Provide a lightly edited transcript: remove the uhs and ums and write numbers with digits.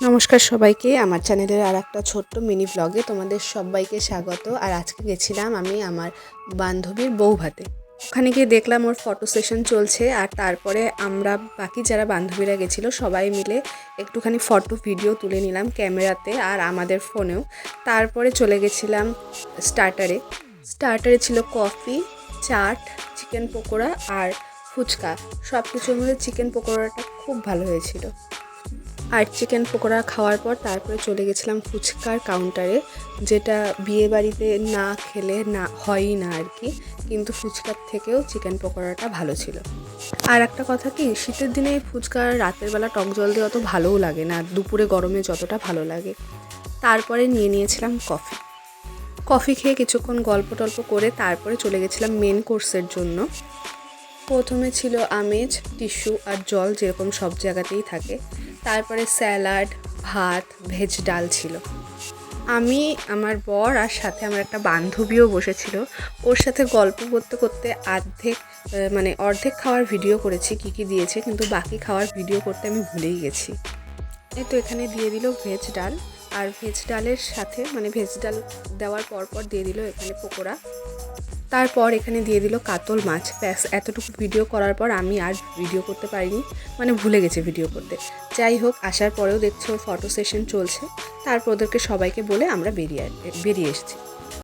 নমস্কার সবাইকে, আমার চ্যানেলের আরেকটা ছোট্ট মিনি ব্লগে তোমাদের সবাইকে স্বাগত। আর আজকে গেছিলাম আমি আমার বান্ধবীর বৌভাতে। ওখানে গিয়ে দেখলাম ওর ফটো সেশন চলছে, আর তারপরে আমরা বাকি যারা বান্ধবীরা গেছিলো সবাই মিলে একটুখানি ফটো ভিডিও তুলে নিলাম ক্যামেরাতে আর আমাদের ফোনেও। তারপরে চলে গেছিলাম স্টার্টারে ছিল কফি, চাট, চিকেন পকোড়া আর ফুচকা। সব কিছুর মধ্যে চিকেন পকোড়াটা খুব ভালো হয়েছিল। আর চিকেন পকোড়া খাওয়ার পর তারপরে চলে গেছিলাম ফুচকার কাউন্টারে, যেটা বিয়েবাড়িতে না খেলে না হয়ই না আর কি, কিন্তু ফুচকার থেকেও চিকেন পকোড়াটা ভালো ছিল। আর একটা কথা কি, শীতের দিনে ফুচকা রাতের বেলা টক জল দিয়ে অত ভালোও লাগে না, দুপুরে গরমে যতটা ভালো লাগে। তারপরে নিয়েছিলাম কফি খেয়ে কিছুক্ষণ গল্প টল্প করে তারপরে চলে গেছিলাম মেন কোর্সের জন্য। প্রথমে ছিল আমেজ, টিস্যু আর জল, যেরকম সব জায়গাতেই থাকে। তারপরে স্যালাড, ভাত, ভেজ ডাল ছিল। আমি, আমার বর আর সাথে আমার একটা বান্ধবীও বসেছিল। ওর সাথে গল্প করতে করতে অর্ধেক খাওয়ার ভিডিও করেছি কী কী দিয়েছে, কিন্তু বাকি খাওয়ার ভিডিও করতে আমি ভুলেই গেছি। এই তো এখানে দিয়ে দিল ভেজ ডাল, আর ভেজ ডালের সাথে ভেজ ডাল দেওয়ার পর দিয়ে দিল এখানে পকোড়া। তারপর এখানে দিয়ে দিল কাতল মাছ। ব্যাস, এতটুকু ভিডিও করার পর আমি আর ভিডিও করতে পারিনি, ভুলে গেছে ভিডিও করতে। যাই হোক, আসার পরেও দেখছি ওর ফটো সেশন চলছে। তারপর ওদেরকে সবাইকে বলে আমরা বেরিয়ে এসেছি।